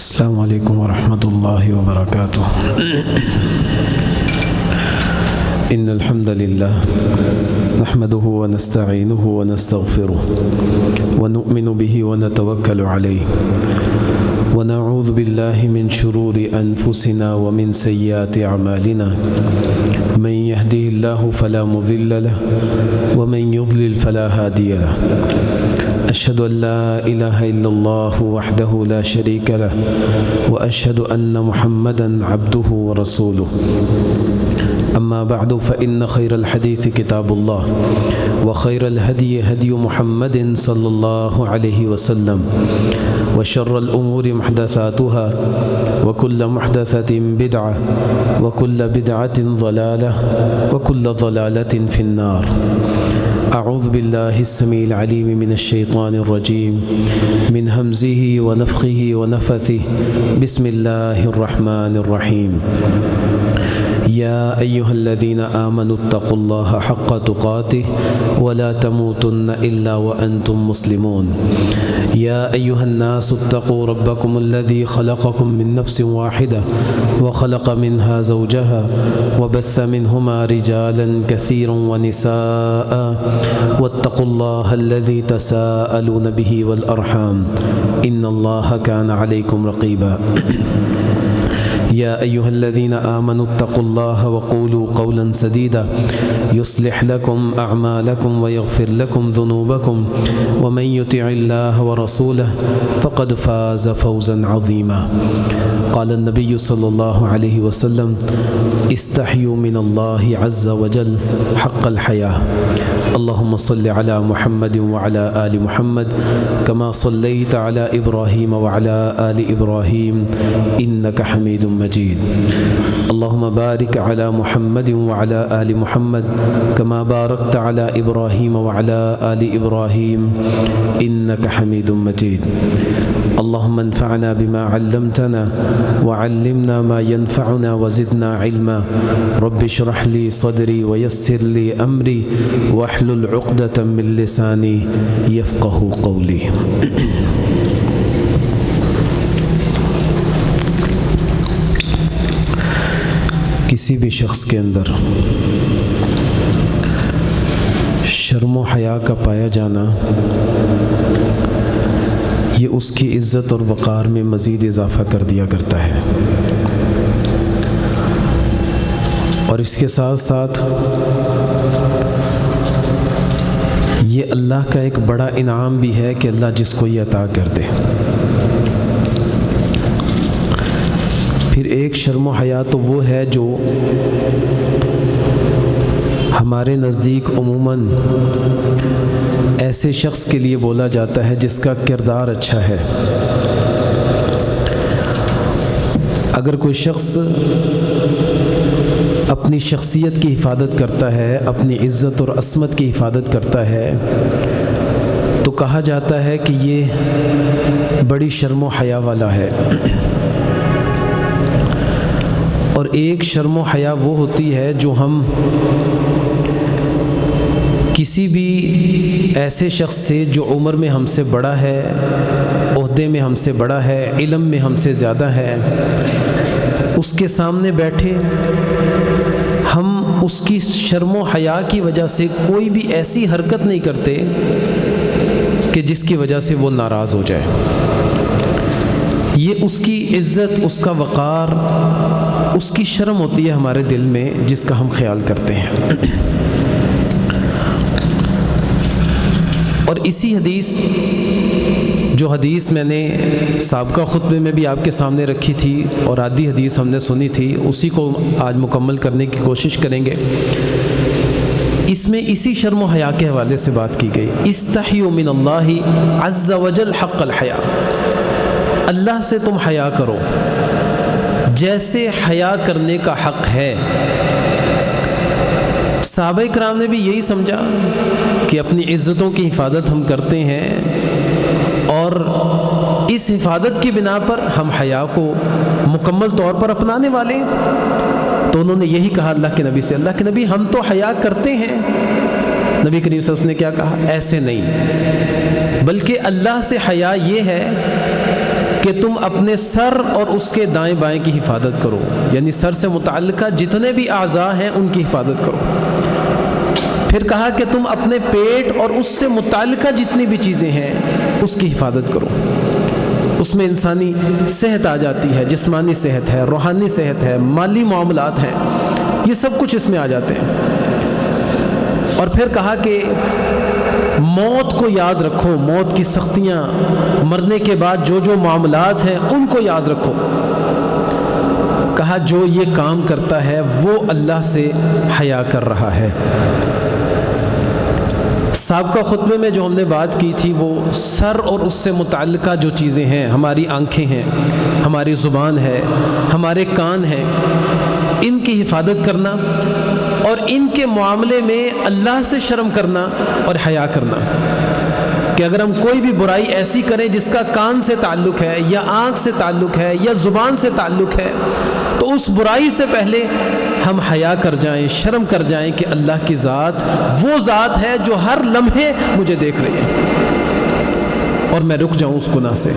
السلام علیکم ورحمۃ اللہ وبرکاتہ۔ ان الحمد للہ نحمده ونستعینه ونستغفره ونؤمن به ونتوکل علیہ ونعوذ باللہ من شرور انفسنا ومن سیئات اعمالنا من يهده الله فلا مضل له ومن يضلل فلا هادي له أشهد أن لا إله إلا الله وحده لا شريك له وأشهد أن محمدًا عبده ورسوله أما بعد فإن خير الحديث كتاب الله وخير الهدي هدي محمد صلى الله عليه وسلم وشر الأمور محدثاتها وكل محدثة بدعة وكل بدعة ضلالة وكل ضلالة في النار۔ اعوذ باللہ السمیع العلیم من الشیطان الرجیم من ہمزہ ونفخہ ونفثہ بسم اللہ الرحمن الرحیم۔ یا ایہا الذین آمنوا اتقوا اللہ حق تقاتہ ولا تموتن الا وانتم مسلمون۔ یا ایہا الناس اتقوا ربکم الذی خلقکم من نفس واحدہ وخلق منها زوجها وبث منهما رجالا كثيرا ونساء واتقوا الله الذي تساءلون به والأرحام إن الله كان عليكم رقيبا۔ يا أيها الذين آمنوا اتقوا الله وقولوا قولا سديدا يصلح لكم أعمالكم ويغفر لكم ذنوبكم ومن يطع الله ورسوله فقد فاز فوزا عظيما۔ قال النبي صلى الله عليه وسلم استحيوا من الله عز وجل حق الحياة۔ اللهم صل على محمد وعلى آل محمد كما صليت على إبراهيم وعلى آل إبراهيم إنك حميد مجيد۔ اللهم بارك على محمد وعلى آل محمد كما باركت على إبراهيم وعلى آل إبراهيم إنك حميد مجيد۔ اللهم انفعنا بما علمتنا وعلمنا ما ينفعنا وزدنا علما۔ رب اشرح لي صدري ويسر لي أمري واحلل عقدة من لساني يفقه قولي۔ کسی بھی شخص کے اندر شرم و حیا کا پایا جانا یہ اس کی عزت اور وقار میں مزید اضافہ کر دیا کرتا ہے، اور اس کے ساتھ ساتھ یہ اللہ کا ایک بڑا انعام بھی ہے کہ اللہ جس کو یہ عطا کر دے۔ پھر ایک شرم و حیا تو وہ ہے جو ہمارے نزدیک عموماً ایسے شخص کے لیے بولا جاتا ہے جس کا کردار اچھا ہے۔ اگر کوئی شخص اپنی شخصیت کی حفاظت کرتا ہے، اپنی عزت اور عصمت کی حفاظت کرتا ہے، تو کہا جاتا ہے کہ یہ بڑی شرم و حیا والا ہے۔ اور ایک شرم و حیا وہ ہوتی ہے جو ہم کسی بھی ایسے شخص سے جو عمر میں ہم سے بڑا ہے، عہدے میں ہم سے بڑا ہے، علم میں ہم سے زیادہ ہے، اس کے سامنے بیٹھے ہم اس کی شرم و حیا کی وجہ سے کوئی بھی ایسی حرکت نہیں کرتے کہ جس کی وجہ سے وہ ناراض ہو جائے۔ یہ اس کی عزت، اس کا وقار، اس کی شرم ہوتی ہے ہمارے دل میں، جس کا ہم خیال کرتے ہیں۔ اور اسی حدیث، جو حدیث میں نے سابقہ خطبے میں بھی آپ کے سامنے رکھی تھی اور آدھی حدیث ہم نے سنی تھی، اسی کو آج مکمل کرنے کی کوشش کریں گے۔ اس میں اسی شرم و حیا کے حوالے سے بات کی گئی، استحیوا من اللہ عز وجل حق الحیا۔ اللہ سے تم حیا کرو جیسے حیا کرنے کا حق ہے۔ صحابہ کرام نے بھی یہی سمجھا کہ اپنی عزتوں کی حفاظت ہم کرتے ہیں، اور اس حفاظت کی بنا پر ہم حیا کو مکمل طور پر اپنانے والے ہیں۔ تو انہوں نے یہی کہا اللہ کے نبی سے، اللہ کے نبی ہم تو حیا کرتے ہیں۔ نبی کریم صلی اللہ علیہ وسلم نے کیا کہا؟ ایسے نہیں، بلکہ اللہ سے حیا یہ ہے کہ تم اپنے سر اور اس کے دائیں بائیں کی حفاظت کرو، یعنی سر سے متعلقہ جتنے بھی اعضاء ہیں ان کی حفاظت کرو۔ پھر کہا کہ تم اپنے پیٹ اور اس سے متعلقہ جتنی بھی چیزیں ہیں اس کی حفاظت کرو۔ اس میں انسانی صحت آ جاتی ہے، جسمانی صحت ہے، روحانی صحت ہے، مالی معاملات ہیں، یہ سب کچھ اس میں آ جاتے ہیں۔ اور پھر کہا کہ موت کو یاد رکھو، موت کی سختیاں، مرنے کے بعد جو جو معاملات ہیں ان کو یاد رکھو۔ کہا جو یہ کام کرتا ہے وہ اللہ سے حیا کر رہا ہے۔ سابقہ خطبے میں جو ہم نے بات کی تھی وہ سر اور اس سے متعلقہ جو چیزیں ہیں، ہماری آنکھیں ہیں، ہماری زبان ہے، ہمارے کان ہیں، ان کی حفاظت کرنا اور ان کے معاملے میں اللہ سے شرم کرنا اور حیا کرنا، کہ اگر ہم کوئی بھی برائی ایسی کریں جس کا کان سے تعلق ہے یا آنکھ سے تعلق ہے یا زبان سے تعلق ہے تو اس برائی سے پہلے ہم حیا کر جائیں، شرم کر جائیں کہ اللہ کی ذات وہ ذات ہے جو ہر لمحے مجھے دیکھ رہی ہے اور میں رک جاؤں اس گناہ سے۔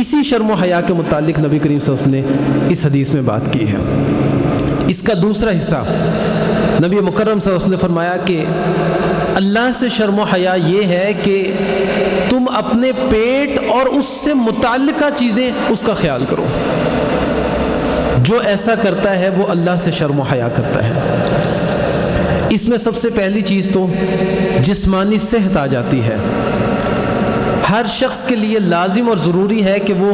اسی شرم و حیا کے متعلق نبی کریم صلی اللہ علیہ وسلم نے اس حدیث میں بات کی ہے۔ اس کا دوسرا حصہ نبی مکرم صلی اللہ علیہ وسلم نے فرمایا کہ اللہ سے شرم و حیا یہ ہے کہ تم اپنے پیٹ اور اس سے متعلقہ چیزیں اس کا خیال کرو۔ جو ایسا کرتا ہے وہ اللہ سے شرم و حیا کرتا ہے۔ اس میں سب سے پہلی چیز تو جسمانی صحت آ جاتی ہے۔ ہر شخص کے لیے لازم اور ضروری ہے کہ وہ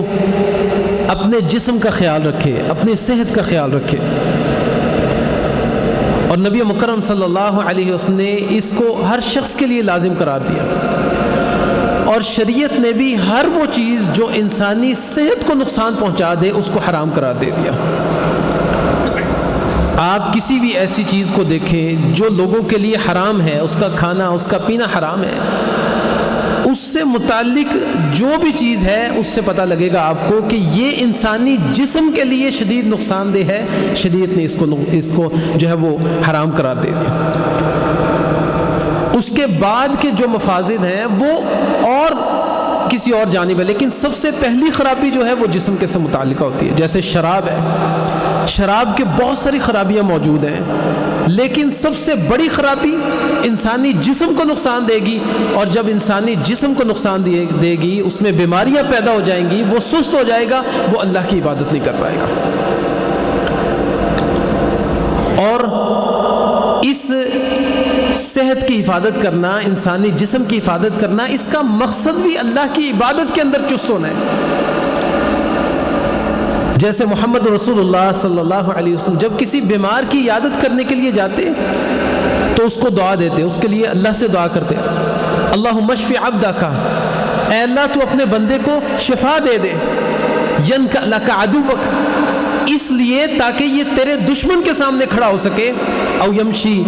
اپنے جسم کا خیال رکھے، اپنی صحت کا خیال رکھے، اور نبی مکرم صلی اللہ علیہ وسلم نے اس کو ہر شخص کے لیے لازم قرار دیا، اور شریعت نے بھی ہر وہ چیز جو انسانی صحت کو نقصان پہنچا دے اس کو حرام قرار دے دیا۔ آپ کسی بھی ایسی چیز کو دیکھیں جو لوگوں کے لیے حرام ہے، اس کا کھانا، اس کا پینا حرام ہے، اس سے متعلق جو بھی چیز ہے اس سے پتہ لگے گا آپ کو کہ یہ انسانی جسم کے لیے شدید نقصان دہ ہے، شریعت نے اس کو جو ہے وہ حرام قرار دے دیا۔ اس کے بعد کے جو مفاسد ہیں وہ اور کسی اور جانب ہے، لیکن سب سے پہلی خرابی جو ہے وہ جسم کے سے متعلقہ ہوتی ہے۔ جیسے شراب ہے، شراب کے بہت ساری خرابیاں موجود ہیں، لیکن سب سے بڑی خرابی انسانی جسم کو نقصان دے گی، اور جب انسانی جسم کو نقصان دے گی اس میں بیماریاں پیدا ہو جائیں گی، وہ سست ہو جائے گا، وہ اللہ کی عبادت نہیں کر پائے گا۔ اور اس صحت کی حفاظت کرنا، انسانی جسم کی حفاظت کرنا، اس کا مقصد بھی اللہ کی عبادت کے اندر چست ہونا ہے۔ جیسے محمد رسول اللہ صلی اللہ علیہ وسلم جب کسی بیمار کی عیادت کرنے کے لیے جاتے تو اس کو دعا دیتے، اس کے لیے اللہ سے دعا کرتے، اللہم اشفی عبدک، اے اللہ تو اپنے بندے کو شفا دے دے، ینک لک عدوک، اس لیے تاکہ یہ تیرے دشمن کے سامنے کھڑا ہو سکے، او یمشی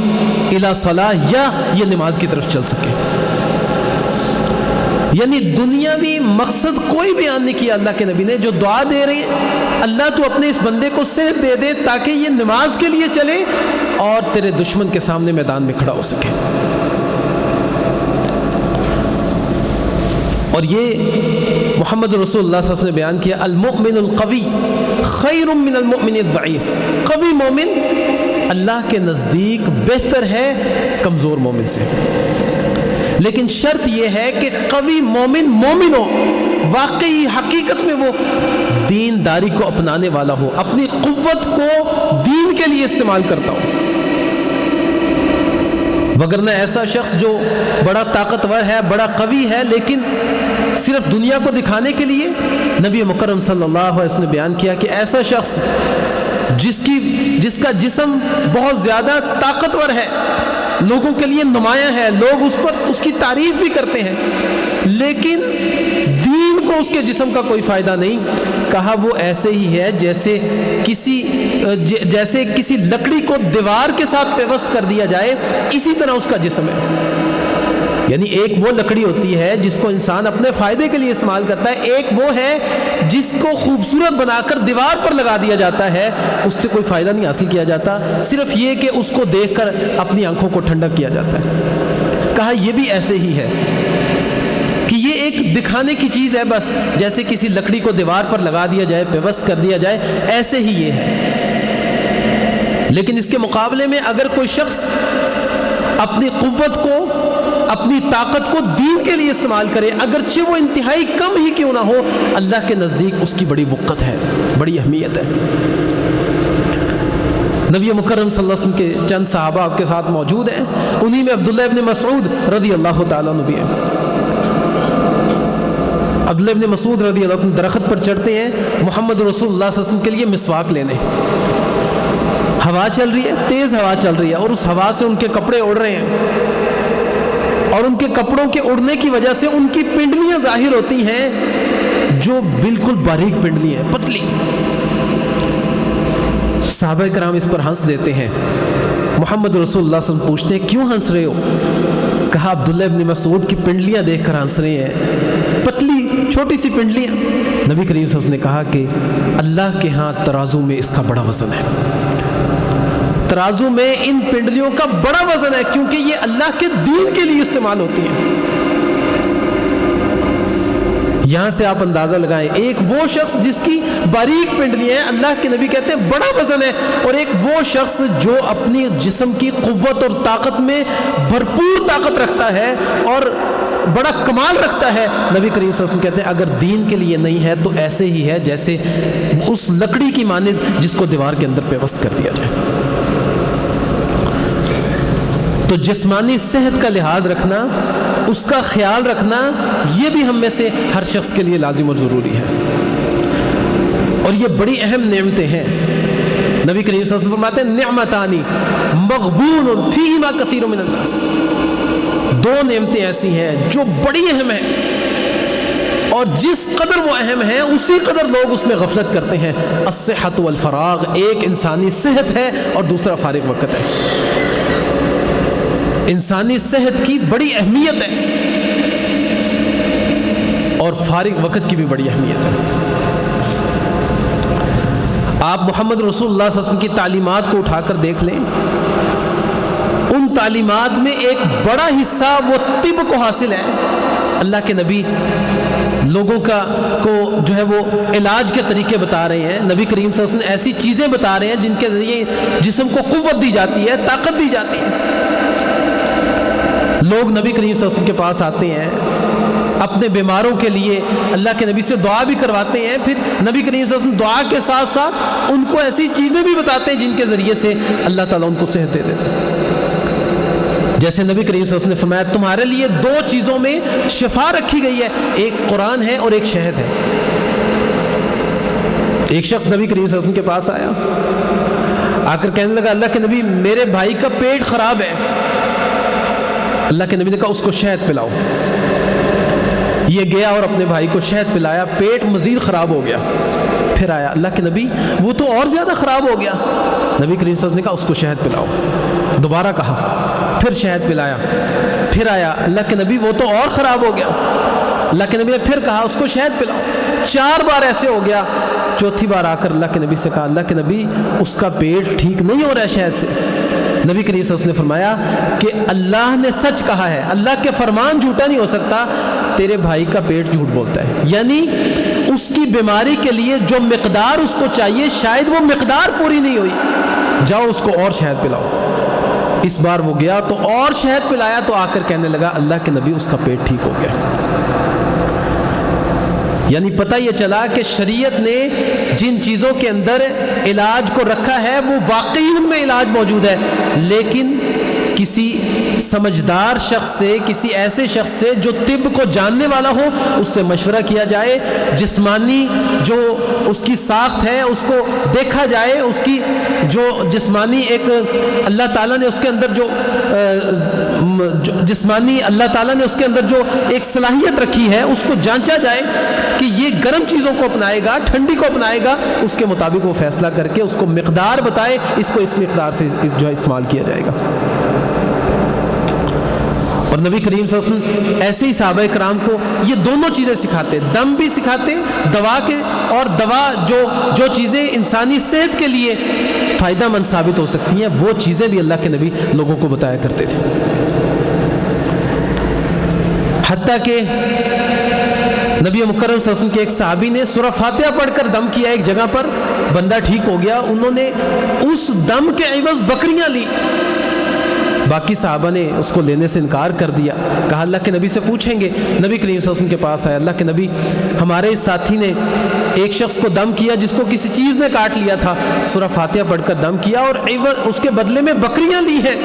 الی صلاح، یا یہ نماز کی طرف چل سکے۔ یعنی دنیاوی مقصد کوئی بیان نہیں کیا اللہ کے نبی نے، جو دعا دے رہے ہیں اللہ تو اپنے اس بندے کو صحت دے دے تاکہ یہ نماز کے لیے چلے اور تیرے دشمن کے سامنے میدان میں کھڑا ہو سکے۔ اور یہ محمد رسول اللہ صلی اللہ علیہ وسلم نے بیان کیا، المؤمن القوی خیر من المؤمن الضعیف، قوی مومن اللہ کے نزدیک بہتر ہے کمزور مومن سے، لیکن شرط یہ ہے کہ قوی مومن مومن ہو، واقعی حقیقت میں وہ دینداری کو اپنانے والا ہو، اپنی قوت کو دین کے لیے استعمال کرتا ہو، وگرنہ ایسا شخص جو بڑا طاقتور ہے، بڑا قوی ہے، لیکن صرف دنیا کو دکھانے کے لیے، نبی مکرم صلی اللہ علیہ وسلم نے بیان کیا کہ ایسا شخص جس کا جسم بہت زیادہ طاقتور ہے، لوگوں کے لیے نمایاں ہے، لوگ اس کی تعریف بھی کرتے ہیں، لیکن دین کو اس کے جسم کا کوئی فائدہ نہیں، کہا وہ ایسے ہی ہے جیسے کسی لکڑی کو دیوار کے ساتھ پیوست کر دیا جائے، اسی طرح اس کا جسم ہے۔ یعنی ایک وہ لکڑی ہوتی ہے جس کو انسان اپنے فائدے کے لیے استعمال کرتا ہے، ایک وہ ہے جس کو خوبصورت بنا کر دیوار پر لگا دیا جاتا ہے، اس سے کوئی فائدہ نہیں حاصل کیا جاتا، صرف یہ کہ اس کو دیکھ کر اپنی آنکھوں کو ٹھنڈک کیا جاتا ہے۔ کہا یہ بھی ایسے ہی ہے کہ یہ ایک ایک دکھانے کی چیز ہے بس، جیسے کسی لکڑی کو دیوار پر لگا دیا جائے، پیوست کر دیا جائے، ایسے ہی یہ ہے۔ لیکن اس کے مقابلے میں اگر کوئی شخص اپنی قوت کو، اپنی طاقت کو دین کے لیے استعمال کرے، اگرچہ وہ انتہائی کم ہی کیوں نہ ہو، اللہ کے نزدیک اس کی بڑی وقت ہے، بڑی اہمیت ہے۔ نبی مکرم صلی اللہ علیہ وسلم کے چند صحابہ آپ کے ساتھ موجود ہیں، انہی میں عبداللہ ابن مسعود رضی اللہ تعالیٰ عنہ بھی ہیں۔ عبداللہ ابن مسعود رضی اللہ عنہ درخت پر چڑھتے ہیں محمد رسول اللہ صلی اللہ علیہ وسلم کے لیے مسواک لینے۔ ہوا چل رہی ہے، تیز ہوا چل رہی ہے، اور اس ہوا سے ان کے کپڑے اڑ رہے ہیں، اور ان کے کپڑوں کے اڑنے کی وجہ سے ان کی پنڈلیاں ظاہر ہوتی ہیں جو بالکل باریک پنڈلی ہیں، پتلی۔ صحابہ کرام اس پر ہنس دیتے ہیں۔ محمد رسول اللہ صلی اللہ علیہ وسلم پوچھتے ہیں کیوں ہنس رہے ہو؟ کہا عبداللہ ابن مسعود کی پنڈلیاں دیکھ کر ہنس رہے ہیں، پتلی چھوٹی سی پنڈلیاں۔ نبی کریم صلی اللہ علیہ وسلم نے کہا کہ اللہ کے ہاں ترازو میں اس کا بڑا وزن ہے، ترازو میں ان پنڈلیوں کا بڑا وزن ہے، کیونکہ یہ اللہ کے دین کے لیے استعمال ہوتی ہیں۔ یہاں سے آپ اندازہ لگائیں، ایک وہ شخص جس کی باریک پنڈلیاں ہیں، اللہ کے نبی کہتے ہیں بڑا وزن ہے، اور ایک وہ شخص جو اپنی جسم کی قوت اور طاقت میں بھرپور طاقت رکھتا ہے اور بڑا کمال رکھتا ہے، نبی کریم صلی اللہ علیہ وسلم کہتے ہیں اگر دین کے لیے نہیں ہے تو ایسے ہی ہے جیسے اس لکڑی کی مانند جس کو دیوار کے اندر پیوست کر دیا جائے۔ تو جسمانی صحت کا لحاظ رکھنا، اس کا خیال رکھنا، یہ بھی ہم میں سے ہر شخص کے لیے لازم اور ضروری ہے، اور یہ بڑی اہم نعمتیں ہیں۔ نبی کریم صلی اللہ علیہ وسلم فرماتے ہیں نعمتانی مغبون فیہما کثیر من الناس، دو نعمتیں ایسی ہیں جو بڑی اہم ہیں، اور جس قدر وہ اہم ہیں اسی قدر لوگ اس میں غفلت کرتے ہیں۔ الصحۃ والفراغ، ایک انسانی صحت ہے اور دوسرا فارغ وقت ہے۔ انسانی صحت کی بڑی اہمیت ہے اور فارغ وقت کی بھی بڑی اہمیت ہے۔ آپ محمد رسول اللہ صلی اللہ علیہ وسلم کی تعلیمات کو اٹھا کر دیکھ لیں، ان تعلیمات میں ایک بڑا حصہ وہ طب کو حاصل ہے۔ اللہ کے نبی لوگوں کو جو ہے وہ علاج کے طریقے بتا رہے ہیں، نبی کریم صلی اللہ علیہ وسلم ایسی چیزیں بتا رہے ہیں جن کے ذریعے جسم کو قوت دی جاتی ہے، طاقت دی جاتی ہے۔ لوگ نبی کریم صلی اللہ علیہ وسلم کے پاس آتے ہیں، اپنے بیماروں کے لیے اللہ کے نبی سے دعا بھی کرواتے ہیں، پھر نبی کریم صلی اللہ علیہ وسلم دعا کے ساتھ ساتھ ان کو ایسی چیزیں بھی بتاتے ہیں جن کے ذریعے سے اللہ تعالیٰ ان کو صحت دے دیتے ہیں۔ جیسے نبی کریم صلی اللہ علیہ وسلم نے فرمایا تمہارے لیے دو چیزوں میں شفا رکھی گئی ہے، ایک قرآن ہے اور ایک شہد ہے۔ ایک شخص نبی کریم صلی اللہ علیہ وسلم کے پاس آیا، آ کر کہنے لگا اللہ کے نبی میرے بھائی کا پیٹ خراب ہے۔ اللہ کے نبی نے کہا اس کو شہد پلاؤ۔ یہ گیا اور اپنے بھائی کو شہد پلایا، پیٹ مزید خراب ہو گیا۔ پھر آیا اللہ کے نبی وہ تو اور زیادہ خراب ہو گیا۔ نبی کریم صلی اللہ علیہ وسلم نے کہا اس کو شہد پلاؤ۔ دوبارہ کہا، پھر شہد پلایا۔ پھر آیا اللہ کے نبی وہ تو اور خراب ہو گیا۔ اللہ کے نبی نے پھر کہا اس کو شہد پلاؤ۔ 4 بار ایسے ہو گیا۔ چوتھی بار آ کر اللہ کے نبی سے کہا اللہ کے نبی اس کا پیٹ ٹھیک نہیں ہو رہا ہے شہد سے۔ نبی کریم صلی اللہ علیہ وسلم نے فرمایا کہ اللہ نے سچ کہا ہے، اللہ کے فرمان جھوٹا نہیں ہو سکتا، تیرے بھائی کا پیٹ جھوٹ بولتا ہے۔ یعنی اس کی بیماری کے لیے جو مقدار اس کو چاہیے شاید وہ مقدار پوری نہیں ہوئی، جاؤ اس کو اور شہد پلاؤ۔ اس بار وہ گیا تو اور شہد پلایا تو آ کر کہنے لگا اللہ کے نبی اس کا پیٹ ٹھیک ہو گیا۔ یعنی پتہ یہ چلا کہ شریعت نے جن چیزوں کے اندر علاج کو رکھا ہے وہ واقعی ان میں علاج موجود ہے، لیکن کسی سمجھدار شخص سے، کسی ایسے شخص سے جو طب کو جاننے والا ہو، اس سے مشورہ کیا جائے، جسمانی جو اس کی ساخت ہے اس کو دیکھا جائے، اس کی جو جسمانی ایک اللہ تعالیٰ نے اس کے اندر جو جسمانی اللہ تعالیٰ نے اس کے اندر جو ایک صلاحیت رکھی ہے اس کو جانچا جائے کہ یہ گرم چیزوں کو اپنائے گا، ٹھنڈی کو اپنائے گا، اس کے مطابق وہ فیصلہ کر کے اس کو مقدار بتائے، اس کو اس مقدار سے جو ہے استعمال کیا جائے گا۔ اور نبی کریم صلی اللہ علیہ وسلم ایسے ہی صحابہ کرام کو یہ دونوں چیزیں سکھاتے، دم بھی سکھاتے، دوا کے، اور دوا جو چیزیں انسانی صحت کے لیے فائدہ مند ثابت ہو سکتی ہیں وہ چیزیں بھی اللہ کے نبی لوگوں کو بتایا کرتے تھے۔ حتیٰ کہ نبی مکرم صلی اللہ علیہ وسلم کے ایک صحابی نے سورہ فاتحہ پڑھ کر دم کیا ایک جگہ پر، بندہ ٹھیک ہو گیا، انہوں نے اس دم کے عوض بکریاں لی، باقی صحابہ نے اس کو لینے سے انکار کر دیا، کہا اللہ کے نبی سے پوچھیں گے۔ نبی کریم صلی اللہ علیہ وسلم کے پاس آیا، اللہ کے نبی ہمارے اس ساتھی نے ایک شخص کو دم کیا جس کو کسی چیز نے کاٹ لیا تھا، سورہ فاتحہ پڑھ کر دم کیا اور اس کے بدلے میں بکریاں لی ہیں۔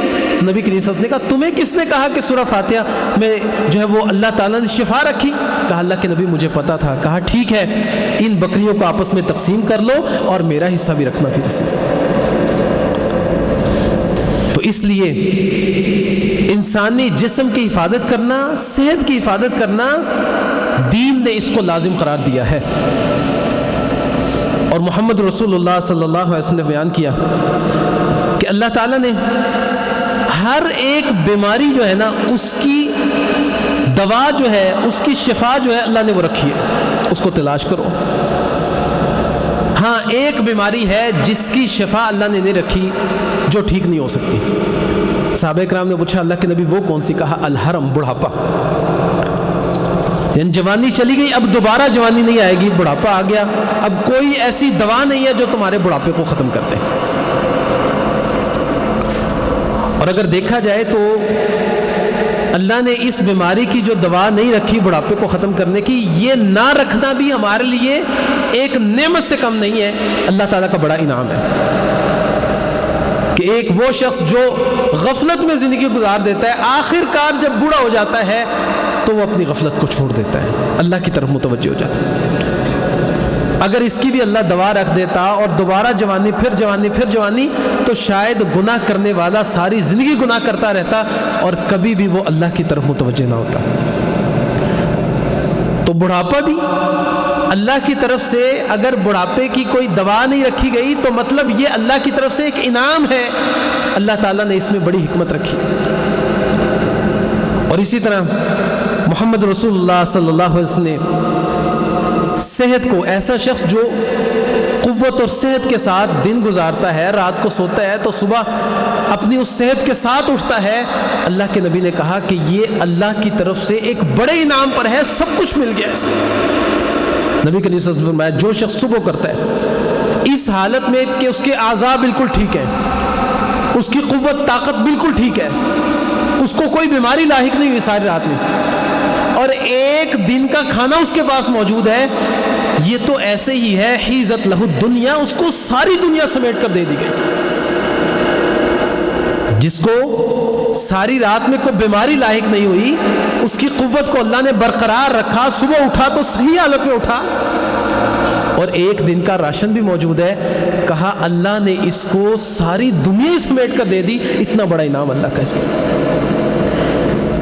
نبی کریم صلی اللہ علیہ وسلم نے کہا تمہیں کس نے کہا کہ سورہ فاتحہ میں جو ہے وہ اللہ تعالیٰ نے شفا رکھی؟ کہا اللہ کے نبی مجھے پتا تھا۔ کہا ٹھیک ہے، ان بکریوں کو آپس میں تقسیم کر لو اور میرا حصہ بھی رکھنا پھر اس میں۔ تو اس لیے انسانی جسم کی حفاظت کرنا، صحت کی حفاظت کرنا، دین نے اس کو لازم قرار دیا ہے۔ اور محمد رسول اللہ صلی اللہ علیہ وسلم نے بیان کیا کہ اللہ تعالیٰ نے ہر ایک بیماری جو ہے نا اس کی دوا جو ہے، اس کی شفا جو ہے اللہ نے وہ رکھی ہے، اس کو تلاش کرو۔ ہاں ایک بیماری ہے جس کی شفا اللہ نے نہیں رکھی، جو ٹھیک نہیں ہو سکتی۔ صحابہ کرام نے پوچھا اللہ کے نبی وہ کون سی؟ کہا الحرم، بڑھاپا، یعنی جوانی چلی گئی، اب دوبارہ جوانی نہیں آئے گی، بڑھاپا آ گیا، اب کوئی ایسی دوا نہیں ہے جو تمہارے بڑھاپے کو ختم کر دے۔ اور اگر دیکھا جائے تو اللہ نے اس بیماری کی جو دوا نہیں رکھی بڑھاپے کو ختم کرنے کی، یہ نہ رکھنا بھی ہمارے لیے ایک نعمت سے کم نہیں ہے، اللہ تعالیٰ کا بڑا انعام ہے کہ ایک وہ شخص جو غفلت میں زندگی گزار دیتا ہے، آخر کار جب بوڑھا ہو جاتا ہے تو وہ اپنی غفلت کو چھوڑ دیتا ہے، اللہ کی طرف متوجہ ہو جاتا ہے۔ اگر اس کی بھی اللہ دوا رکھ دیتا اور دوبارہ جوانی پھر جوانی پھر جوانی، تو شاید گناہ کرنے والا ساری زندگی گناہ کرتا رہتا اور کبھی بھی وہ اللہ کی طرف متوجہ نہ ہوتا۔ تو بڑھاپا بھی اللہ کی طرف سے، اگر بڑھاپے کی کوئی دوا نہیں رکھی گئی تو مطلب یہ اللہ کی طرف سے ایک انعام ہے، اللہ تعالیٰ نے اس میں بڑی حکمت رکھی۔ اور اسی طرح محمد رسول اللہ صلی اللہ علیہ وسلم نے صحت کو، ایسا شخص جو قوت اور صحت کے ساتھ دن گزارتا ہے، رات کو سوتا ہے تو صبح اپنی اس صحت کے ساتھ اٹھتا ہے، اللہ کے نبی نے کہا کہ یہ اللہ کی طرف سے ایک بڑے انعام پر ہے، سب کچھ مل گیا اس کو۔ نبی کریم صلی اللہ علیہ وسلم نے جو شخص صبح کرتا ہے اس حالت میں کہ اس کے اعضاء بالکل ٹھیک ہیں، اس کی قوت طاقت بالکل ٹھیک ہے، اس کو کوئی بیماری لاحق نہیں ہوئی ساری رات میں، اور ایک دن کا کھانا اس کے پاس موجود ہے، یہ تو ایسے ہی ہے حیزت لہ الدنیا، اس کو ساری دنیا سمیٹ کر دے دی گئی۔ جس کو ساری رات میں کوئی بیماری لاحق نہیں ہوئی، اس کی قوت کو اللہ نے برقرار رکھا، صبح اٹھا تو صحیح حالت میں اٹھا، اور ایک دن کا راشن بھی موجود ہے، کہا اللہ نے اس کو ساری دنیا سمیٹ کر دے دی، اتنا بڑا انعام اللہ کا اس پر۔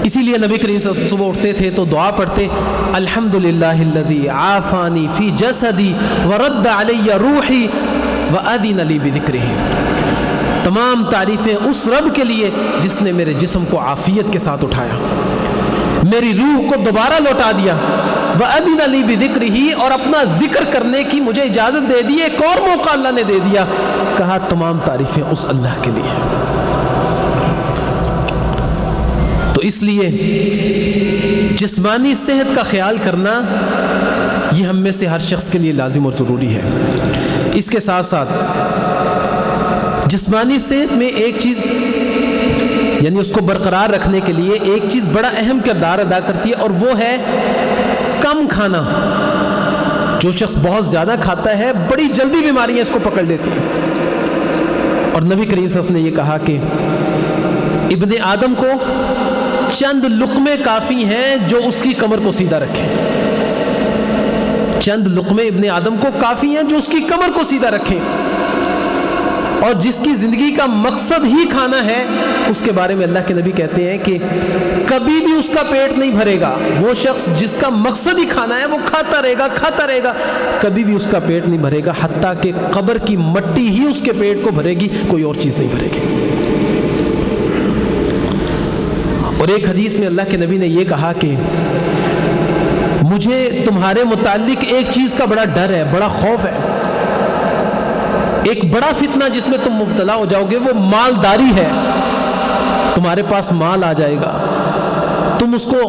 اسی لیے نبی کریم صلی اللہ علیہ وسلم صبح اٹھتے تھے تو دعا پڑھتے، الحمدللہ الذی عافانی فی جسدی ورد علی روحی وأذن لی بذکرہ، تمام تعریفیں اس رب کے لیے جس نے میرے جسم کو عافیت کے ساتھ اٹھایا، میری روح کو دوبارہ لوٹا دیا، وأذن لی بذکرہ، اور اپنا ذکر کرنے کی مجھے اجازت دے دی، ایک اور موقع اللہ نے دے دیا، کہا تمام تعریفیں اس اللہ کے لیے۔ تو اس لیے جسمانی صحت کا خیال کرنا یہ ہم میں سے ہر شخص کے لیے لازم اور ضروری ہے۔ اس کے ساتھ ساتھ جسمانی صحت میں ایک چیز، یعنی اس کو برقرار رکھنے کے لیے ایک چیز بڑا اہم کردار ادا کرتی ہے، اور وہ ہے کم کھانا۔ جو شخص بہت زیادہ کھاتا ہے بڑی جلدی بیماریاں اس کو پکڑ لیتی ہیں، اور نبی کریم صلی اللہ علیہ وسلم نے یہ کہا کہ ابن آدم کو چند لقمے کافی ہیں جو اس کی کمر کو سیدھا رکھیں، چند لقمے ابن آدم کو کافی ہیں جو اس کی کمر کو سیدھا رکھیں، اور جس کی زندگی کا مقصد ہی کھانا ہے، اس کے بارے میں اللہ کے نبی کہتے ہیں کہ کبھی بھی اس کا پیٹ نہیں بھرے گا۔ وہ شخص جس کا مقصد ہی کھانا ہے وہ کھاتا رہے گا کھاتا رہے گا، کبھی بھی اس کا پیٹ نہیں بھرے گا، حتیٰ کہ قبر کی مٹی ہی اس کے پیٹ کو بھرے گی، کوئی اور چیز نہیں بھرے گی۔ اور ایک حدیث میں اللہ کے نبی نے یہ کہا کہ مجھے تمہارے متعلق ایک چیز کا بڑا ڈر ہے، بڑا خوف ہے، ایک بڑا فتنہ جس میں تم مبتلا ہو جاؤ گے، وہ مالداری ہے۔ تمہارے پاس مال آ جائے گا، تم اس کو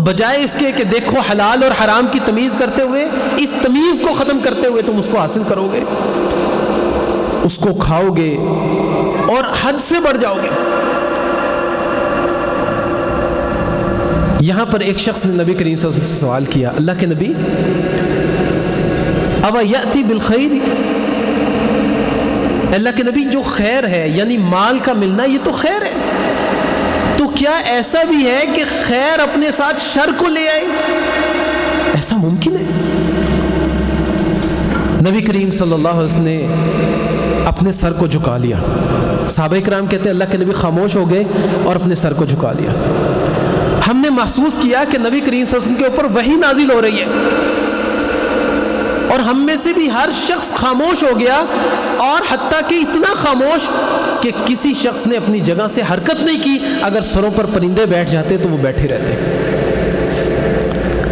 بجائے اس کے کہ دیکھو حلال اور حرام کی تمیز کرتے ہوئے، اس تمیز کو ختم کرتے ہوئے تم اس کو حاصل کرو گے، اس کو کھاؤ گے اور حد سے بڑھ جاؤ گے۔ یہاں پر ایک شخص نے نبی کریم صلی اللہ علیہ وسلم سے سوال کیا، اللہ کے نبی اَوَ یأتی بالخیر، اللہ کے نبی جو خیر ہے یعنی مال کا ملنا یہ تو خیر ہے، تو کیا ایسا بھی ہے کہ خیر اپنے ساتھ شر کو لے آئے؟ ایسا ممکن ہے؟ نبی کریم صلی اللہ علیہ وسلم نے اپنے سر کو جھکا لیا۔ صحابہ کرام کہتے ہیں اللہ کے نبی خاموش ہو گئے اور اپنے سر کو جھکا لیا۔ ہم نے محسوس کیا کہ نبی کریم صلی اللہ علیہ وسلم کے اوپر وحی نازل ہو رہی ہے، اور ہم میں سے بھی ہر شخص خاموش ہو گیا، اور حتیٰ کہ اتنا خاموش کہ کسی شخص نے اپنی جگہ سے حرکت نہیں کی۔ اگر سروں پر پرندے بیٹھ جاتے تو وہ بیٹھے رہتے۔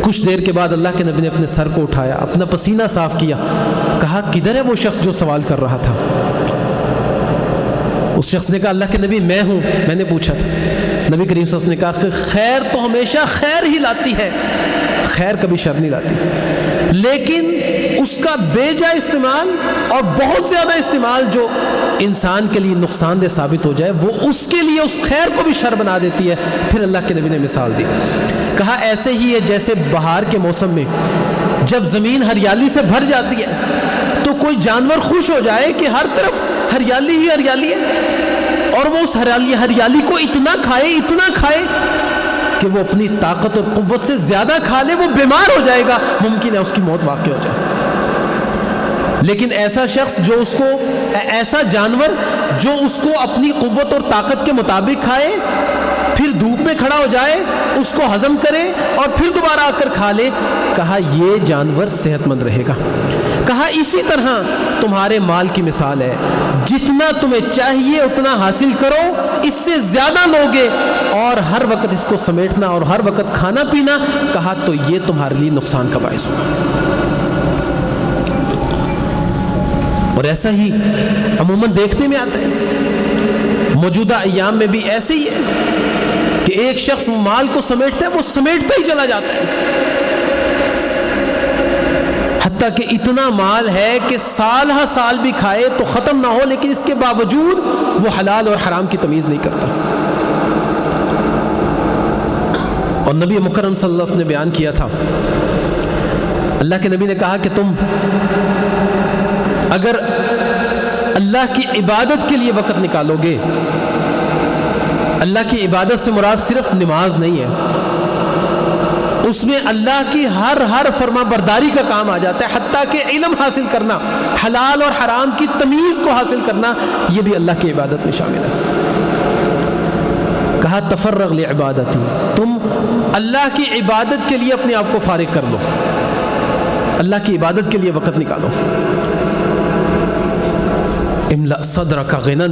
کچھ دیر کے بعد اللہ کے نبی نے اپنے سر کو اٹھایا، اپنا پسینہ صاف کیا، کہا کدھر ہے وہ شخص جو سوال کر رہا تھا؟ اس شخص نے کہا اللہ کے نبی میں ہوں، میں نے پوچھا تھا۔ نبی کریم صلی اللہ علیہ وسلم نے کہا کہ خیر تو ہمیشہ خیر ہی لاتی ہے، خیر کبھی شر نہیں لاتی، لیکن اس کا بے جا استعمال اور بہت زیادہ استعمال جو انسان کے لیے نقصان دہ ثابت ہو جائے وہ اس کے لیے اس خیر کو بھی شر بنا دیتی ہے۔ پھر اللہ کے نبی نے مثال دی، کہا ایسے ہی ہے جیسے بہار کے موسم میں جب زمین ہریالی سے بھر جاتی ہے تو کوئی جانور خوش ہو جائے کہ ہر طرف ہریالی ہی ہریالی ہے، اور وہ اس ہریالی کو اتنا کھائے کہ وہ اپنی طاقت اور قوت سے زیادہ کھا لے، وہ بیمار ہو جائے گا، ممکن ہے اس کی موت واقع ہو جائے۔ لیکن ایسا شخص جو اس کو، ایسا جانور جو اس کو اپنی قوت اور طاقت کے مطابق کھائے، پھر دھوپ میں کھڑا ہو جائے، اس کو ہضم کرے اور پھر دوبارہ آ کر کھا لے، کہا یہ جانور صحت مند رہے گا۔ کہا اسی طرح تمہارے مال کی مثال ہے، جتنا تمہیں چاہیے اتنا حاصل کرو، اس سے زیادہ لوگے اور ہر وقت اس کو سمیٹنا اور ہر وقت کھانا پینا، کہا تو یہ تمہارے لیے نقصان کا باعث ہوگا۔ اور ایسا ہی عموماً دیکھنے میں آتا ہے، موجودہ ایام میں بھی ایسے ہی ہے کہ ایک شخص مال کو سمیٹتا ہے، وہ سمیٹتا ہی چلا جاتا ہے، حتیٰ کہ اتنا مال ہے کہ سال ہا سال بھی کھائے تو ختم نہ ہو، لیکن اس کے باوجود وہ حلال اور حرام کی تمیز نہیں کرتا۔ اور نبی مکرم صلی اللہ علیہ وسلم نے بیان کیا تھا، اللہ کے نبی نے کہا کہ تم اگر اللہ کی عبادت کے لیے وقت نکالو گے، اللہ کی عبادت سے مراد صرف نماز نہیں ہے، اس میں اللہ کی ہر فرما برداری کا کام آ جاتا ہے، حتیٰ کہ علم حاصل کرنا، حلال اور حرام کی تمیز کو حاصل کرنا، یہ بھی اللہ کی عبادت میں شامل ہے۔ کہا تفرغ لعبادتی، تم اللہ کی عبادت کے لیے اپنے آپ کو فارغ کر لو، اللہ کی عبادت کے لیے وقت نکالو۔ املأ صدرک غنا،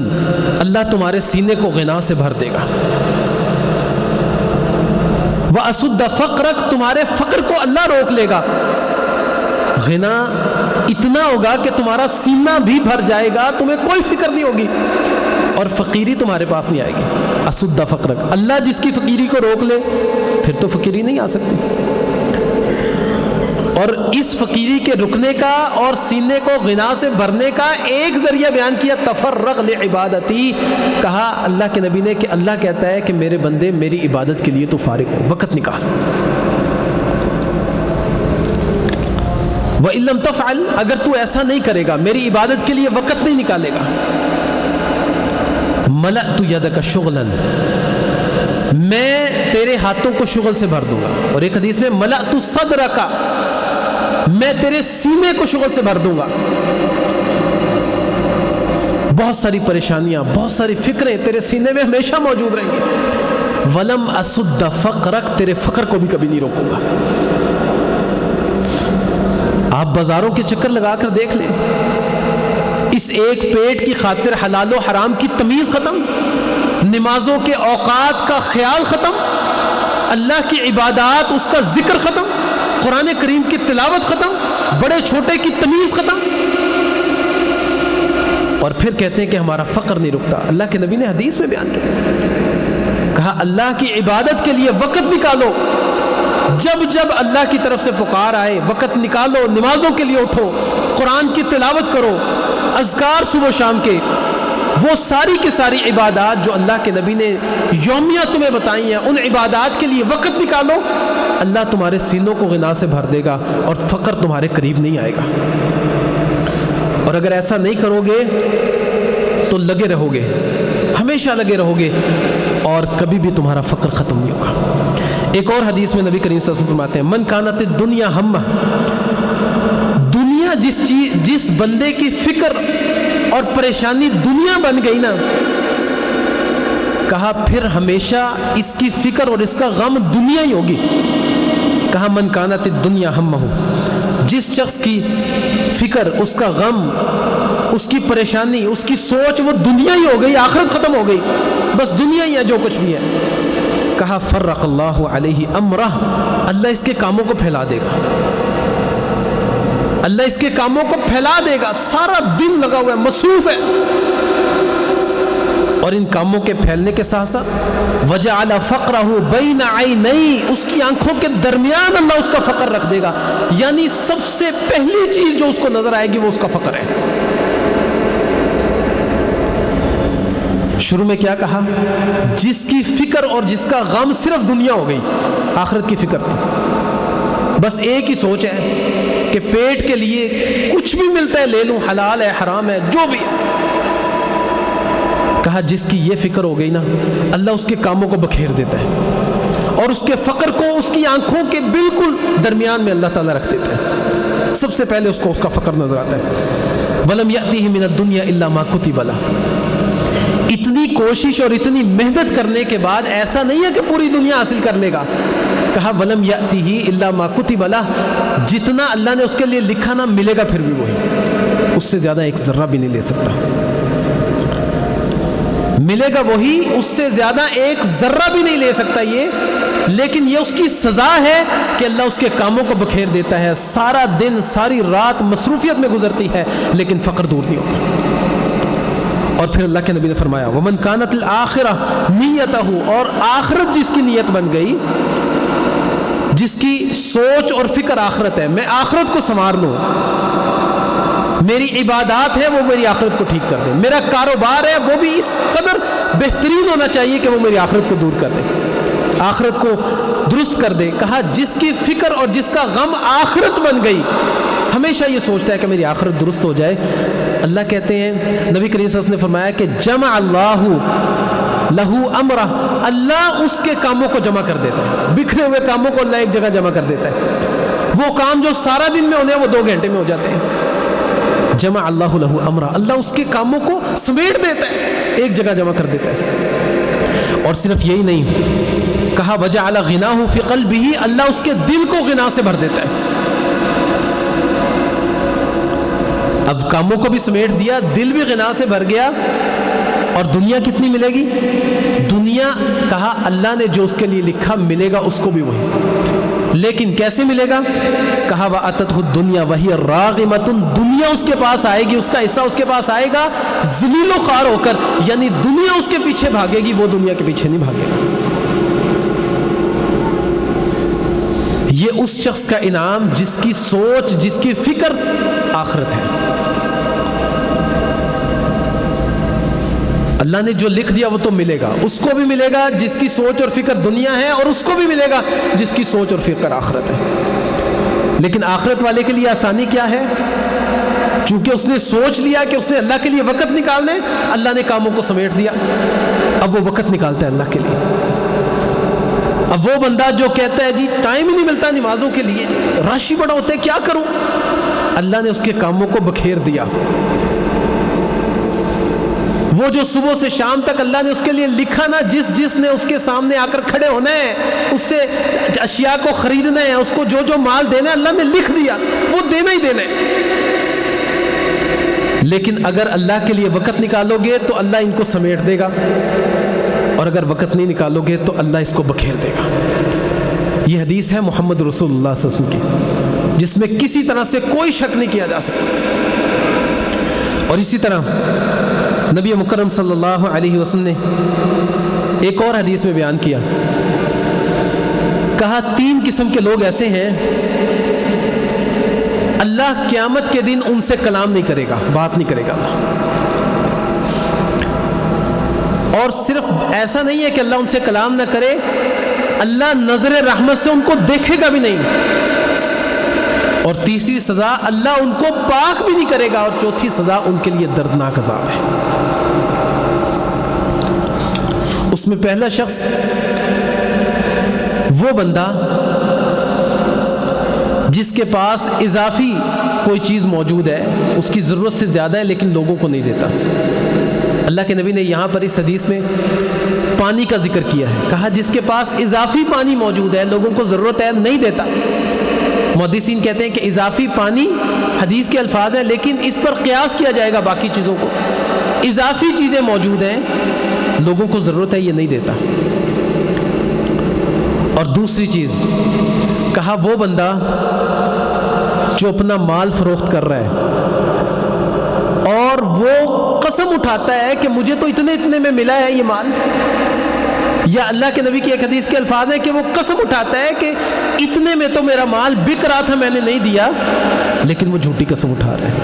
اللہ تمہارے سینے کو غنا سے بھر دے گا۔ وَأَسُدَّ فَقْرَكَ، تمہارے فقر کو اللہ روک لے گا۔ غنا اتنا ہوگا کہ تمہارا سینہ بھی بھر جائے گا، تمہیں کوئی فکر نہیں ہوگی، اور فقیری تمہارے پاس نہیں آئے گی۔ اسد فقرک، اللہ جس کی فقیری کو روک لے پھر تو فقیری نہیں آ سکتی۔ اور اس فقیری کے رکنے کا اور سینے کو غنا سے بھرنے کا ایک ذریعہ بیان کیا، تفرغ لعبادتی، کہا اللہ کے نبی نے کہ اللہ کہتا ہے کہ میرے بندے میری عبادت کے لیے تو فارغ ہو، وقت نکال۔ وَإِن لَّمْ تَفْعَلْ، اگر تو ایسا نہیں کرے گا، میری عبادت کے لیے وقت نہیں نکالے گا، ملأت یدک شغلا، میں تیرے ہاتھوں کو شغل سے بھر دوں گا۔ اور ایک حدیث میں ملأت صدرک، میں تیرے سینے کو شغل سے بھر دوں گا۔ بہت ساری پریشانیاں، بہت ساری فکریں تیرے سینے میں ہمیشہ موجود رہیں گی۔ ولم اسد فقرک، تیرے فقر کو بھی کبھی نہیں روکوں گا۔ آپ بازاروں کے چکر لگا کر دیکھ لیں، اس ایک پیٹ کی خاطر حلال و حرام کی تمیز ختم، نمازوں کے اوقات کا خیال ختم، اللہ کی عبادات اس کا ذکر ختم، قرآن کریم کی تلاوت ختم، بڑے چھوٹے کی تمیز ختم، اور پھر کہتے ہیں کہ ہمارا فقر نہیں رکتا۔ اللہ کے نبی نے حدیث میں بیان کیا، کہا اللہ کی عبادت کے لیے وقت نکالو، جب جب اللہ کی طرف سے پکار آئے وقت نکالو، نمازوں کے لیے اٹھو، قرآن کی تلاوت کرو، اذکار صبح و شام کے، وہ ساری کی ساری عبادات جو اللہ کے نبی نے یومیہ تمہیں بتائی ہیں، ان عبادات کے لیے وقت نکالو، اللہ تمہارے سینوں کو غنا سے بھر دے گا اور فقر تمہارے قریب نہیں آئے گا۔ اور اگر ایسا نہیں کرو گے تو لگے رہو گے، ہمیشہ لگے رہو گے، اور کبھی بھی تمہارا فقر ختم نہیں ہوگا۔ ایک اور حدیث میں نبی کریم صلی اللہ علیہ وسلم فرماتے ہیں من کانت الدنیا ہمہ، دنیا جس بندے کی فکر اور پریشانی دنیا بن گئی نا، کہا پھر ہمیشہ اس کی فکر اور اس کا غم دنیا ہی ہوگی۔ کہا من کانت الدنیا ہمہ، جس شخص کی فکر، اس کا غم، اس کی پریشانی، اس کی سوچ وہ دنیا ہی ہو گئی، آخرت ختم ہو گئی، بس دنیا ہی ہے جو کچھ بھی ہے، کہا فرق اللہ علیہ امرہ، اللہ اس کے کاموں کو پھیلا دے گا، اللہ اس کے کاموں کو پھیلا دے گا، سارا دن لگا ہوا ہے، مصروف ہے، اور ان کاموں کے پھیلنے کے ساتھ ساتھ وجعل فقرہ بین عینی، اس کی آنکھوں کے درمیان اللہ اس کا فقر رکھ دے گا، یعنی سب سے پہلی چیز جو اس کو نظر آئے گی وہ اس کا فقر ہے۔ شروع میں کیا کہا؟ جس کی فکر اور جس کا غم صرف دنیا ہو گئی، آخرت کی فکر نہیں، بس ایک ہی سوچ ہے کہ پیٹ کے لیے کچھ بھی ملتا ہے لے لوں، حلال ہے حرام ہے جو بھی ہے۔ کہا جس کی یہ فکر ہو گئی نا، اللہ اس کے کاموں کو بکھیر دیتا ہے اور اس کے فقر کو اس کی آنکھوں کے بالکل درمیان میں اللہ تعالیٰ رکھ دیتا ہے، سب سے پہلے اس کو اس کا فقر نظر آتا ہے۔ وَلَمْ يَأْتِهِ مِنَ الدُّنْيَا إِلَّا مَا كُتِبَ لَهُ، اتنی کوشش اور اتنی محنت کرنے کے بعد ایسا نہیں ہے کہ پوری دنیا حاصل کر لے گا، کہا وَلَمْ يَأْتِهِ إِلَّا مَا كُتِبَ لَهُ، جتنا اللہ نے اس کے لیے لکھا نا ملے گا پھر بھی وہی، اس سے زیادہ ایک ذرہ بھی نہیں لے سکتا، ملے گا وہی، اس سے زیادہ ایک ذرہ بھی نہیں لے سکتا یہ، لیکن یہ اس کی سزا ہے کہ اللہ اس کے کاموں کو بکھیر دیتا ہے، سارا دن ساری رات مصروفیت میں گزرتی ہے لیکن فقر دور نہیں ہوتا۔ اور پھر اللہ کے نبی نے فرمایا وَمَنْ كَانَتِ الْآخِرَةُ نِيَّتَهُ، اور آخرت جس کی نیت بن گئی، جس کی سوچ اور فکر آخرت ہے، میں آخرت کو سنوار لوں، میری عبادات ہے وہ میری آخرت کو ٹھیک کر دے، میرا کاروبار ہے وہ بھی اس قدر بہترین ہونا چاہیے کہ وہ میری آخرت کو دور کر دے، آخرت کو درست کر دے۔ کہا جس کی فکر اور جس کا غم آخرت بن گئی، ہمیشہ یہ سوچتا ہے کہ میری آخرت درست ہو جائے، اللہ کہتے ہیں، نبی کریم صلی اللہ علیہ وسلم نے فرمایا کہ جمع اللہ لہو امرہ، اللہ اس کے کاموں کو جمع کر دیتا ہے، بکھرے ہوئے کاموں کو اللہ ایک جگہ جمع کر دیتا ہے، وہ کام جو سارا دن میں ہونے ہیں وہ 2 گھنٹے میں ہو جاتے ہیں۔ جمع اللہ لہو امرہ، اللہ اس کے کاموں کو سمیٹ دیتا ہے، ایک جگہ جمع کر دیتا ہے۔ اور صرف یہی نہیں، کہا وجعل غناہ فی قلبہ، اللہ اس کے دل کو غنا سے بھر دیتا ہے، اب کاموں کو بھی سمیٹ دیا، دل بھی غنا سے بھر گیا، اور دنیا کتنی ملے گی؟ دنیا کہا اللہ نے جو اس کے لیے لکھا ملے گا اس کو بھی وہی، لیکن کیسے ملے گا؟ کہا وَأَتَتْهُ الدُّنْيَا وَهِيَ رَاغِمَةٌ، دنیا اس کے پاس آئے گی، اس کا حصہ اس کے پاس آئے گا ذلیل و خوار ہو کر، یعنی دنیا اس کے پیچھے بھاگے گی، وہ دنیا کے پیچھے نہیں بھاگے گا۔ یہ اس شخص کا انعام جس کی سوچ، جس کی فکر آخرت ہے، اللہ نے جو لکھ دیا وہ تو ملے گا، اس کو بھی ملے گا جس کی سوچ اور فکر دنیا ہے، اور اس کو بھی ملے گا جس کی سوچ اور فکر آخرت ہے۔ لیکن آخرت والے کے لیے آسانی کیا ہے؟ چونکہ اس نے سوچ لیا کہ اس نے اللہ کے لیے وقت نکالنے، اللہ نے کاموں کو سمیٹ دیا، اب وہ وقت نکالتا ہے اللہ کے لیے۔ اب وہ بندہ جو کہتا ہے جی ٹائم ہی نہیں ملتا نمازوں کے لیے، رش ہی بڑا ہوتا ہے، کیا کروں؟ اللہ نے اس کے کاموں کو بکھیر دیا، وہ جو صبح سے شام تک اللہ نے اس کے لیے لکھا نا، جس نے اس کے سامنے آ کر کھڑے ہونا ہے، اس سے اشیاء کو خریدنا ہے، اس کو جو مال دینا ہے، اللہ نے لکھ دیا، وہ دینا ہی دینا ہے۔ لیکن اگر اللہ کے لیے وقت نکالو گے تو اللہ ان کو سمیٹ دے گا، اور اگر وقت نہیں نکالو گے تو اللہ اس کو بکھیر دے گا۔ یہ حدیث ہے محمد رسول اللہ صلی اللہ علیہ وسلم کی، جس میں کسی طرح سے کوئی شک نہیں کیا جا سکتا۔ اور اسی طرح نبی مکرم صلی اللہ علیہ وسلم نے ایک اور حدیث میں بیان کیا کہا 3 قسم کے لوگ ایسے ہیں اللہ قیامت کے دن ان سے کلام نہیں کرے گا، بات نہیں کرے گا اللہ. اور صرف ایسا نہیں ہے کہ اللہ ان سے کلام نہ کرے، اللہ نظر رحمت سے ان کو دیکھے گا بھی نہیں. اور تیسری سزا اللہ ان کو پاک بھی نہیں کرے گا، اور چوتھی سزا ان کے لیے دردناک عذاب ہے. اس میں پہلا شخص وہ بندہ جس کے پاس اضافی کوئی چیز موجود ہے، اس کی ضرورت سے زیادہ ہے لیکن لوگوں کو نہیں دیتا. اللہ کے نبی نے یہاں پر اس حدیث میں پانی کا ذکر کیا ہے، کہا جس کے پاس اضافی پانی موجود ہے، لوگوں کو ضرورت ہے، نہیں دیتا. محدثین کہتے ہیں کہ اضافی پانی حدیث کے الفاظ ہیں، لیکن اس پر قیاس کیا جائے گا باقی چیزوں کو. اضافی چیزیں موجود ہیں، لوگوں کو ضرورت ہے، یہ نہیں دیتا. اور دوسری چیز کہا وہ بندہ جو اپنا مال فروخت کر رہا ہے اور وہ قسم اٹھاتا ہے کہ مجھے تو اتنے میں ملا ہے یہ مال. یا اللہ کے نبی کی ایک حدیث کے الفاظ ہیں کہ وہ قسم اٹھاتا ہے کہ اتنے میں تو میرا مال بک رہا تھا، میں نے نہیں دیا، لیکن وہ جھوٹی قسم اٹھا رہا ہے.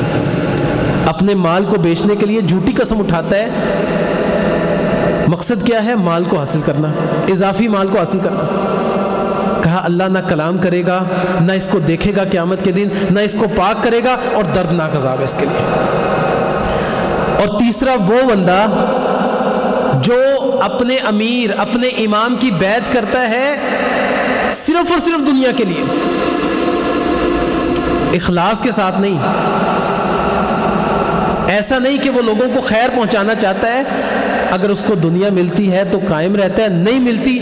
اپنے مال کو بیچنے کے لیے جھوٹی قسم اٹھاتا ہے. مقصد کیا ہے؟ مال کو حاصل کرنا، اضافی مال کو حاصل کرنا. کہا اللہ نہ کلام کرے گا، نہ اس کو دیکھے گا قیامت کے دن، نہ اس کو پاک کرے گا، اور دردناک عذاب ہے اس کے لیے. اور تیسرا وہ بندہ جو اپنے امیر، اپنے امام کی بیعت کرتا ہے صرف اور صرف دنیا کے لیے، اخلاص کے ساتھ نہیں. ایسا نہیں کہ وہ لوگوں کو خیر پہنچانا چاہتا ہے، اگر اس کو دنیا ملتی ہے تو قائم رہتا ہے، نہیں ملتی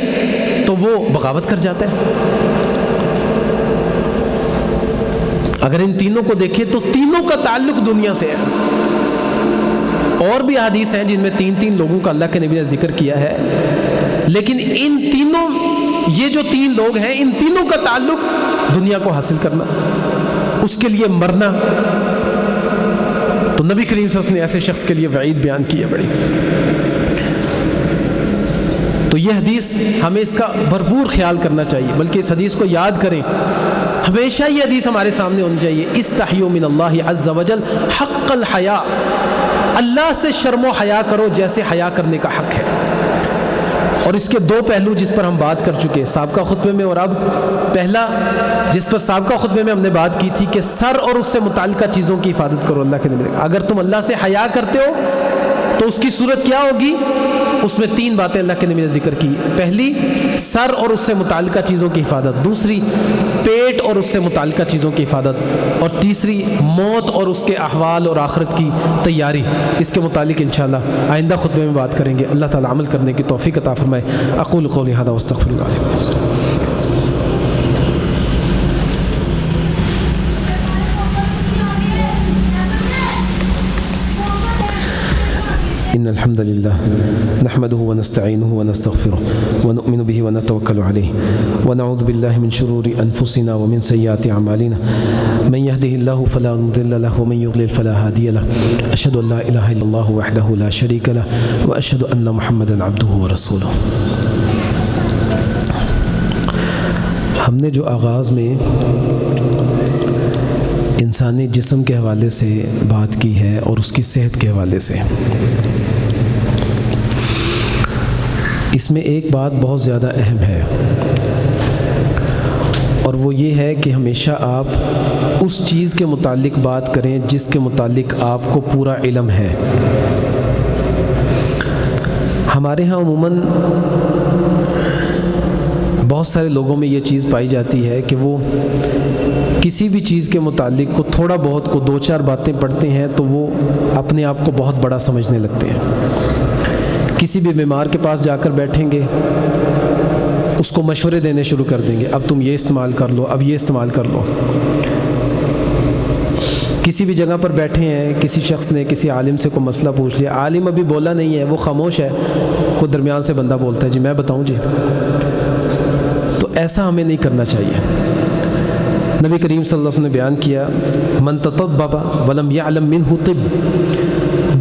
تو وہ بغاوت کر جاتا ہے. اگر ان تینوں کو دیکھیں تو تینوں کا تعلق دنیا سے ہے. اور بھی احادیث ہیں جن میں 3 لوگوں کا اللہ کے نبی نے ذکر کیا ہے، لیکن ان تینوں، یہ جو 3 لوگ ہیں، ان تینوں کا تعلق دنیا کو حاصل کرنا، اس کے لیے مرنا. تو نبی کریم صلی اللہ علیہ وسلم نے ایسے شخص کے لیے وعید بیان کی ہے بڑی. تو یہ حدیث ہمیں اس کا بھرپور خیال کرنا چاہیے، بلکہ اس حدیث کو یاد کریں. ہمیشہ یہ حدیث ہمارے سامنے ہونی چاہیے، استحیوا من اللہ عز وجل حق الحیا. اللہ سے شرم و حیا کرو جیسے حیا کرنے کا حق ہے. اور اس کے 2 پہلو جس پر ہم بات کر چکے سابقہ خطبے میں، اور اب پہلا جس پر سابقہ خطبے میں ہم نے بات کی تھی کہ سر اور اس سے متعلقہ چیزوں کی حفاظت کرو. اللہ کے نبی نے اگر تم اللہ سے حیا کرتے ہو تو اس کی صورت کیا ہوگی؟ اس میں 3 باتیں اللہ کے نبی نے ذکر کی. پہلی سر اور اس سے متعلقہ چیزوں کی حفاظت، دوسری پیٹ اور اس سے متعلقہ چیزوں کی حفاظت، اور تیسری موت اور اس کے احوال اور آخرت کی تیاری. اس کے متعلق انشاءاللہ آئندہ خطبے میں بات کریں گے. اللہ تعالیٰ عمل کرنے کی توفیق عطا فرمائے. اقول قولی ھذا واستغفر اللہ لي ولكم. إن الحمد لله نحمده ونستعينه ونستغفره ونؤمن به ونتوكل عليه ونعوذ بالله من شرور أنفسنا ومن سيئات أعمالنا من يهده الله فلا مضل له ومن يضلل فلا هادي له أشهد أن لا إله إلا الله وحده لا شريك له وأشهد أن محمدا عبده ورسوله. ہم نے جو آغاز میں انسانی جسم کے حوالے سے بات کی ہے اور اس کی صحت کے حوالے سے، اس میں ایک بات بہت زیادہ اہم ہے، اور وہ یہ ہے کہ ہمیشہ آپ اس چیز کے متعلق بات کریں جس کے متعلق آپ کو پورا علم ہے. ہمارے ہاں عموماً بہت سارے لوگوں میں یہ چیز پائی جاتی ہے کہ وہ کسی بھی چیز کے متعلق کو تھوڑا بہت کو 2-4 باتیں پڑھتے ہیں تو وہ اپنے آپ کو بہت بڑا سمجھنے لگتے ہیں. کسی بھی بیمار کے پاس جا کر بیٹھیں گے، اس کو مشورے دینے شروع کر دیں گے، اب تم یہ استعمال کر لو، اب یہ استعمال کر لو. کسی بھی جگہ پر بیٹھے ہیں، کسی شخص نے کسی عالم سے کوئی مسئلہ پوچھ لیا، عالم ابھی بولا نہیں ہے، وہ خاموش ہے، کوئی درمیان سے بندہ بولتا ہے جی میں بتاؤں جی. تو ایسا ہمیں نہیں کرنا چاہیے. نبی کریم صلی اللہ علیہ وسلم نے بیان کیا من تطبب ولم یعلم منہ طب،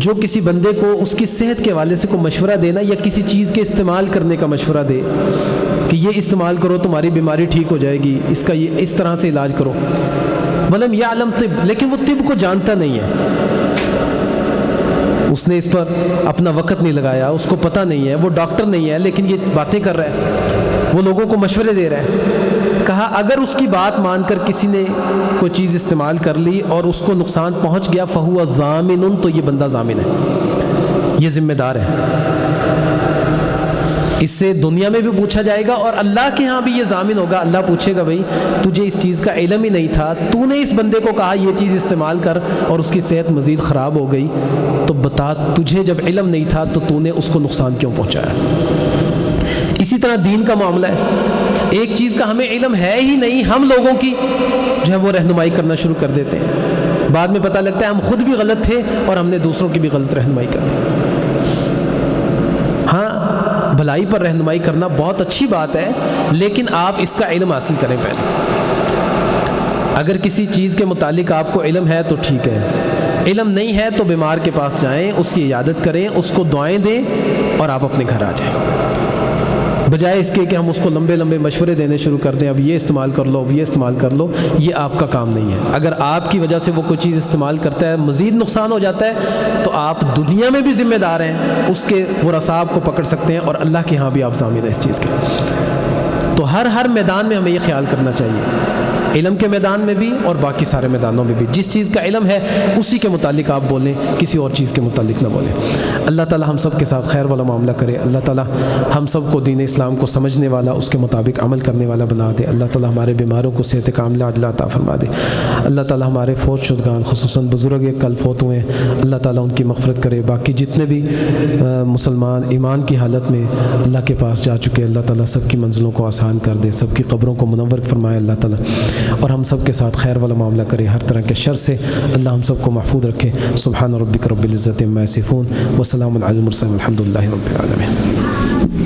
جو کسی بندے کو اس کی صحت کے حوالے سے کوئی مشورہ دینا یا کسی چیز کے استعمال کرنے کا مشورہ دے کہ یہ استعمال کرو تمہاری بیماری ٹھیک ہو جائے گی، اس کا یہ اس طرح سے علاج کرو، ولم یعلم طب، لیکن وہ طب کو جانتا نہیں ہے، اس نے اس پر اپنا وقت نہیں لگایا، اس کو پتہ نہیں ہے، وہ ڈاکٹر نہیں ہے لیکن یہ باتیں کر رہا ہے، وہ لوگوں کو مشورے دے رہا ہے۔ کہا اگر اس کی بات مان کر کسی نے کوئی چیز استعمال کر لی اور اس کو نقصان پہنچ گیا فہو ضامن، تو یہ بندہ ضامن ہے، یہ ذمہ دار ہے، اس سے دنیا میں بھی پوچھا جائے گا اور اللہ کے ہاں بھی یہ ضامن ہوگا۔ اللہ پوچھے گا بھائی تجھے اس چیز کا علم ہی نہیں تھا، تو نے اس بندے کو کہا یہ چیز استعمال کر اور اس کی صحت مزید خراب ہو گئی، تو بتا تجھے جب علم نہیں تھا تو نے اس کو نقصان کیوں پہنچایا؟ اسی طرح دین کا معاملہ ہے، ایک چیز کا ہمیں علم ہے ہی نہیں، ہم لوگوں کی جو ہے وہ رہنمائی کرنا شروع کر دیتے ہیں، بعد میں پتہ لگتا ہے ہم خود بھی غلط تھے اور ہم نے دوسروں کی بھی غلط رہنمائی کر دی۔ ہاں بھلائی پر رہنمائی کرنا بہت اچھی بات ہے، لیکن آپ اس کا علم حاصل کریں پہلے۔ اگر کسی چیز کے متعلق آپ کو علم ہے تو ٹھیک ہے، علم نہیں ہے تو بیمار کے پاس جائیں، اس کی عیادت کریں، اس کو دعائیں دیں اور آپ اپنے گھر آ جائیں، بجائے اس کے کہ ہم اس کو لمبے لمبے مشورے دینے شروع کر دیں، اب یہ استعمال کر لو، اب یہ استعمال کر لو۔ یہ آپ کا کام نہیں ہے۔ اگر آپ کی وجہ سے وہ کوئی چیز استعمال کرتا ہے، مزید نقصان ہو جاتا ہے، تو آپ دنیا میں بھی ذمہ دار ہیں، اس کے ورثاء آپ کو پکڑ سکتے ہیں اور اللہ کے ہاں بھی آپ ضامن ہیں اس چیز کے۔ تو ہر میدان میں ہمیں یہ خیال کرنا چاہیے، علم کے میدان میں بھی اور باقی سارے میدانوں میں بھی، جس چیز کا علم ہے اسی کے متعلق آپ بولیں، کسی اور چیز کے متعلق نہ بولیں۔ اللہ تعالی ہم سب کے ساتھ خیر والا معاملہ کرے، اللہ تعالی ہم سب کو دین اسلام کو سمجھنے والا، اس کے مطابق عمل کرنے والا بنا دے، اللہ تعالی ہمارے بیماروں کو صحت کاملہ عاجلہ عطا فرما دے، اللہ تعالی ہمارے فوت شدگان خصوصاً بزرگ کل فوت ہوئے ہیں، اللہ تعالی ان کی مغفرت کرے، باقی جتنے بھی مسلمان ایمان کی حالت میں اللہ کے پاس جا چکے، اللہ تعالی سب کی منزلوں کو آسان کر دے، سب کی قبروں کو منور فرمائے اللہ تعالی، اور ہم سب کے ساتھ خیر والا معاملہ کرے، ہر طرح کے شر سے اللہ ہم سب کو محفوظ رکھے۔ سبحان ربک رب العزت عما یصفون وسلام علی المرسلین والحمد للہ رب العالمین۔